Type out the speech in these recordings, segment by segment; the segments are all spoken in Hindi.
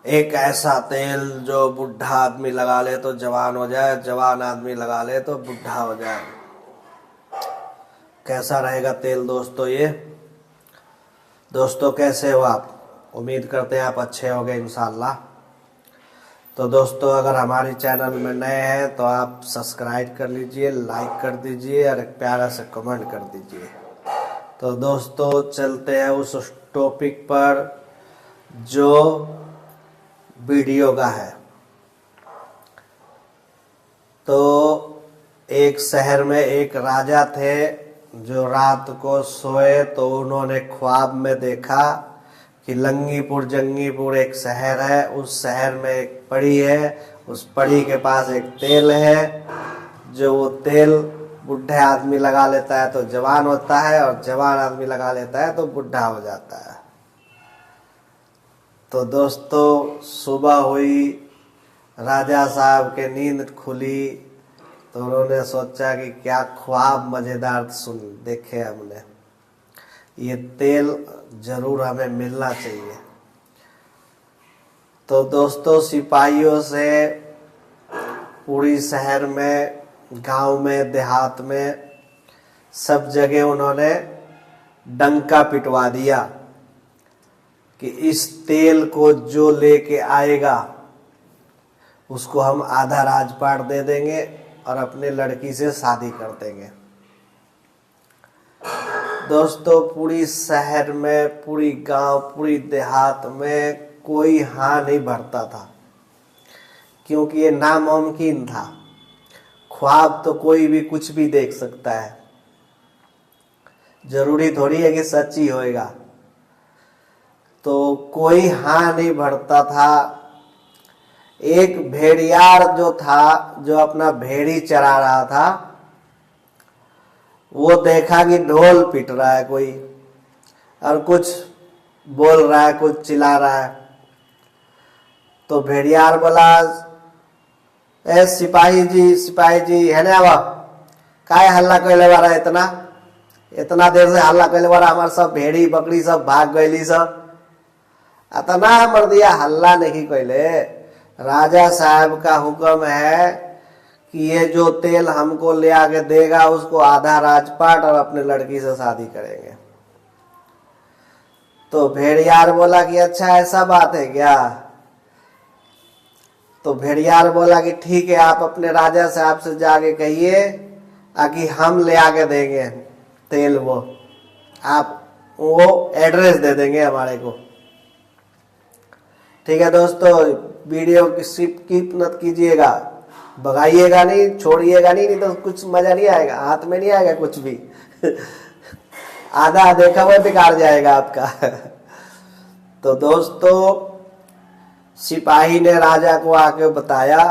एक ऐसा तेल जो बुढ़ा आदमी लगा ले तो जवान हो जाए, जवान आदमी लगा ले तो बुढ़ा हो जाए। कैसा रहेगा तेल दोस्तों ये? दोस्तों कैसे हो आप? उम्मीद करते हैं आप अच्छे होंगे इंशाल्लाह। तो दोस्तों अगर हमारी चैनल में नए हैं तो आप सब्सक्राइब कर लीजिए, लाइक कर दीजिए और एक प्यारा सा कमेंट कर दीजिए। तो दोस्तों चलते हैं उस टॉपिक पर जो वीडियो का है। तो एक शहर में एक राजा थे जो रात को सोए तो उन्होंने ख्वाब में देखा कि लंगीपुर जंगीपुर एक शहर है, उस शहर में एक परी है, उस परी के पास एक तेल है जो वो तेल बुढ़े आदमी लगा लेता है तो जवान होता है और जवान आदमी लगा लेता है तो बुढ़ा हो जाता है। तो दोस्तों सुबह हुई, राजा साहब के नींद खुली तो उन्होंने सोचा कि क्या ख्वाब मजेदार सुन देखे हमने, ये तेल जरूर हमें मिलना चाहिए। तो दोस्तों सिपाहियों से पूरी शहर में, गांव में, देहात में सब जगह उन्होंने डंका पिटवा दिया कि इस तेल को जो लेके आएगा उसको हम आधा राजपाट दे देंगे और अपने लड़की से शादी कर देंगे। दोस्तों पूरी शहर में, पूरी गांव, पूरी देहात में कोई हाँ नहीं भरता था क्योंकि ये नामुमकिन था। ख्वाब तो कोई भी कुछ भी देख सकता है, जरूरी थोड़ी है कि सच ही होएगा। तो कोई हाँ नहीं भरता था। एक भेड़ियार जो था, जो अपना भेड़ी चरा रहा था, वो देखा कि ढोल पिट रहा है कोई और कुछ बोल रहा है, कुछ चिल्ला रहा है। तो भेड़ियार बोला, ए सिपाही जी है ना, आवा काय हल्ला कैले बारा, इतना देर से हल्ला कैले बारा, हमार सब भेड़ी बकरी सब भाग गईली सब। अतना मर दिया हल्ला नहीं कैले, राजा साहब का हुक्म है कि ये जो तेल हमको ले आके देगा उसको आधा राजपाट और अपने लड़की से शादी करेंगे। तो भेड़ियार बोला कि अच्छा ऐसा बात है क्या? तो भेड़ियार बोला कि ठीक है, आप अपने राजा साहब से जाके कहिए कि हम ले आके देंगे तेल, वो एड्रेस दे देंगे हमारे को। ठीक है दोस्तों, वीडियो की स्किप मत कीजिएगा, भगाइएगा नहीं, छोड़िएगा नहीं तो कुछ मजा नहीं आएगा, हाथ में नहीं आएगा कुछ भी। आधा देखा हुआ बेकार जाएगा आपका। तो दोस्तों सिपाही ने राजा को आके बताया।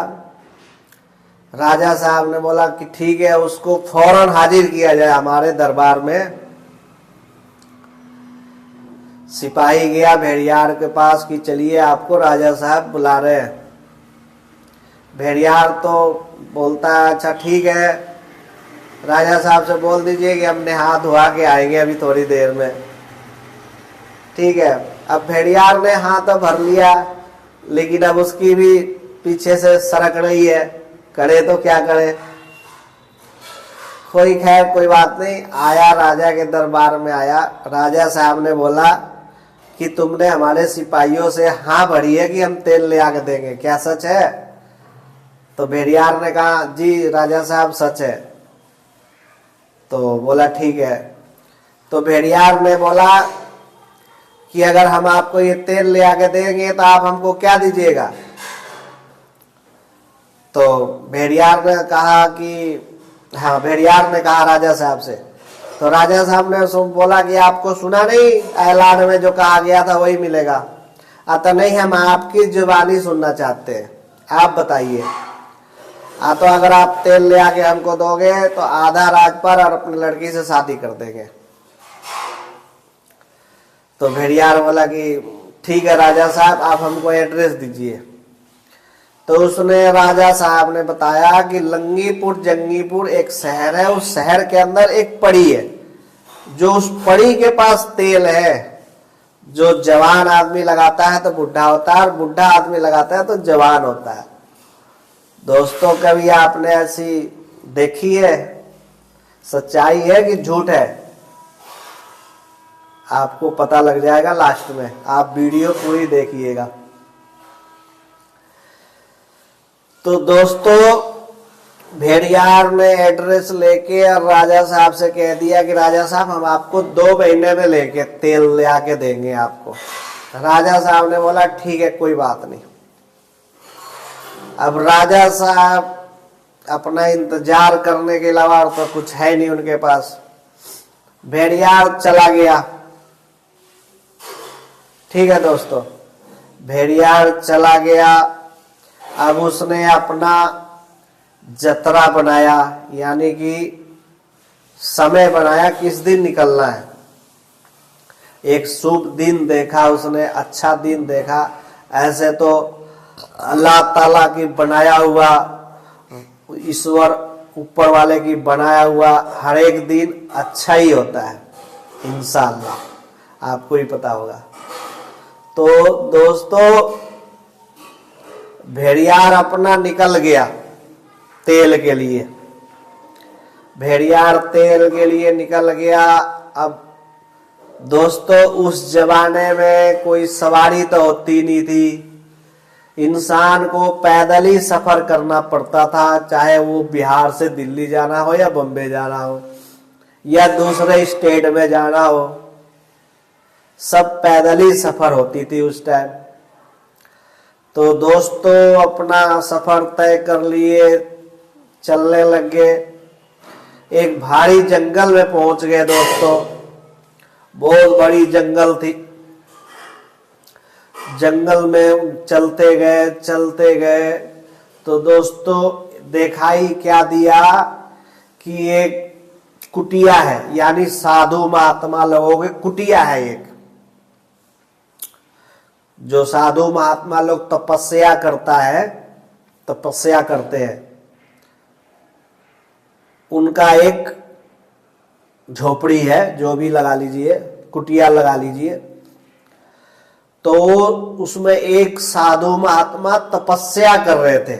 राजा साहब ने बोला कि ठीक है, उसको फौरन हाजिर किया जाए हमारे दरबार में। सिपाही गया भेड़ियार के पास कि चलिए आपको राजा साहब बुला रहे हैं। भेड़ियार तो बोलता है अच्छा ठीक है, राजा साहब से बोल दीजिए कि हम नहा धोआ के आएंगे अभी थोड़ी देर में। ठीक है, अब भेड़ियार ने हाथ तो भर लिया, लेकिन अब उसकी भी पीछे से सरक रही है, करे तो क्या करे। कोई खैर कोई बात नहीं, आया राजा के दरबार में आया। राजा साहब ने बोला कि तुमने हमारे सिपाहियों से हाँ भरी है कि हम तेल ले आके देंगे, क्या सच है? तो भेड़ियार ने कहा जी राजा साहब सच है। तो बोला ठीक है। तो भेड़ियार ने बोला कि अगर हम आपको ये तेल ले आके देंगे तो आप हमको क्या दीजिएगा? तो भेड़ियार ने कहा कि हाँ, भेड़ियार ने कहा राजा साहब से। तो राजा साहब ने बोला कि आपको सुना नहीं ऐलान में जो कहा गया था वही मिलेगा? तो नहीं, हम आपकी जुबानी सुनना चाहते हैं, आप बताइए। तो अगर आप तेल ले आके हमको दोगे तो आधा राजपाट और अपनी लड़की से शादी कर देंगे। तो भेड़ियार बोला कि ठीक है राजा साहब, आप हमको एड्रेस दीजिए। तो उसने, राजा साहब ने बताया कि लंगीपुर जंगीपुर एक शहर है, उस शहर के अंदर एक परी है, जो उस परी के पास तेल है जो जवान आदमी लगाता है तो बुढ़ा होता है, और बुढ़ा आदमी लगाता है तो जवान होता है। दोस्तों, कभी आपने ऐसी देखी है? सच्चाई है कि झूठ है? आपको पता लग जाएगा लास्ट में, आप वीडियो पूरी देखिएगा। तो दोस्तों, भेड़ियार ने एड्रेस लेके और राजा साहब से कह दिया कि राजा साहब, हम आपको 2 महीने में लेके तेल ले आके देंगे आपको। राजा साहब ने बोला ठीक है, कोई बात नहीं। अब राजा साहब अपना इंतजार करने के अलावा तो कुछ है नहीं उनके पास। भेड़ियार चला गया। ठीक है दोस्तों, भेड़ियार चला गया। अब उसने अपना जतरा बनाया, यानी कि समय बनाया, किस दिन निकलना है। एक शुभ दिन देखा उसने, अच्छा दिन देखा। ऐसे तो अल्लाह ताला की बनाया हुआ, ईश्वर ऊपर वाले की बनाया हुआ हर एक दिन अच्छा ही होता है इंशाअल्लाह, आपको ही पता होगा। तो दोस्तों, भेड़ियार अपना निकल गया तेल के लिए। भेड़ियार तेल के लिए निकल गया। अब दोस्तों, उस जमाने में कोई सवारी तो होती नहीं थी। इंसान को पैदल ही सफर करना पड़ता था, चाहे वो बिहार से दिल्ली जाना हो या बम्बे जाना हो या दूसरे स्टेट में जाना हो, सब पैदल ही सफर होती थी उस टाइम। तो दोस्तों, अपना सफर तय कर लिए, चलने लग गए। एक भारी जंगल में पहुंच गए दोस्तों। बहुत बड़ी जंगल थी। जंगल में चलते गए तो दोस्तों, दिखाई क्या दिया कि एक कुटिया है, यानी साधु महात्मा लोगों की कुटिया है। एक जो साधु महात्मा लोग तपस्या करते हैं, उनका एक झोपड़ी है, जो भी लगा लीजिए, कुटिया लगा लीजिए। तो उसमें एक साधु महात्मा तपस्या कर रहे थे।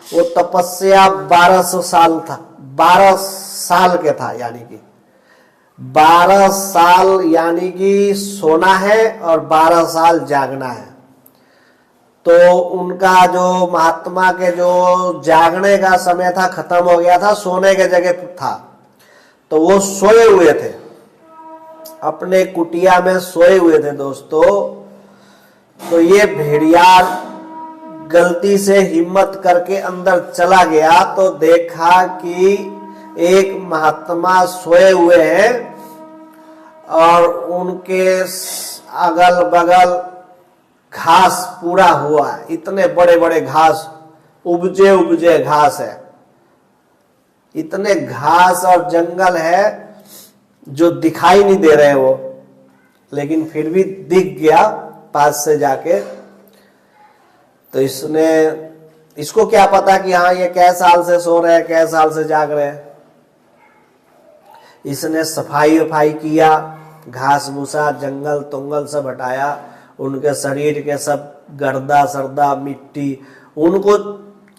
वो तपस्या 1200 साल था, 12 साल के था, यानी कि 12 साल, यानी कि सोना है और 12 साल जागना है। तो उनका जो महात्मा के जो जागने का समय था खत्म हो गया था, सोने के जगह था। तो वो सोए हुए थे, अपने कुटिया में सोए हुए थे दोस्तों। तो ये भेड़ियार गलती से हिम्मत करके अंदर चला गया तो देखा कि एक महात्मा सोए हुए हैं और उनके अगल बगल घास पूरा हुआ है। इतने बड़े बड़े घास, उपजे घास है। इतने घास और जंगल है जो दिखाई नहीं दे रहे वो, लेकिन फिर भी दिख गया पास से जाके। तो इसको क्या पता कि हाँ ये कै साल से सो रहे हैं, कै साल से जाग रहे हैं। इसने सफाई वफाई किया, घास भूसा जंगल तुंगल सब हटाया, उनके शरीर के सब गर्दा सर्दा मिट्टी, उनको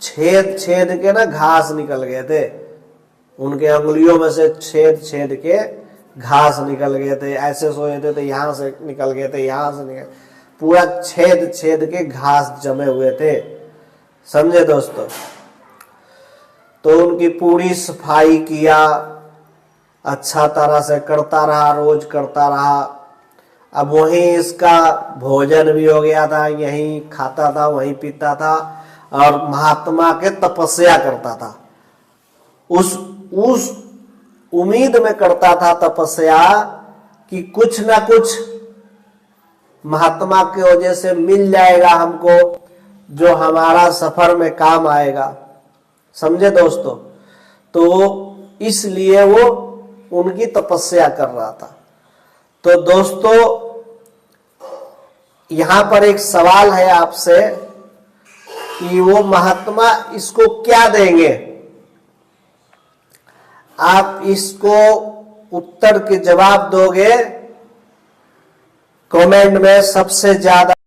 छेद छेद के ना घास निकल गए थे। उनके अंगुलियों में से छेद छेद के घास निकल गए थे। ऐसे सोए थे तो यहाँ से निकल गए थे, यहाँ से निकल, पूरा छेद छेद के घास जमे हुए थे। समझे दोस्तों? तो उनकी पूरी सफाई किया, अच्छा तरह से करता रहा, रोज करता रहा। अब वहीं इसका भोजन भी हो गया था, यहीं खाता था, वहीं पीता था और महात्मा के तपस्या करता था। उस उम्मीद में करता था तपस्या कि कुछ ना कुछ महात्मा की वजह से मिल जाएगा हमको, जो हमारा सफर में काम आएगा। समझे दोस्तों? तो इसलिए वो उनकी तपस्या कर रहा था। तो दोस्तों, यहां पर एक सवाल है आपसे कि वो महात्मा इसको क्या देंगे? आप इसको उत्तर के जवाब दोगे कमेंट में सबसे ज्यादा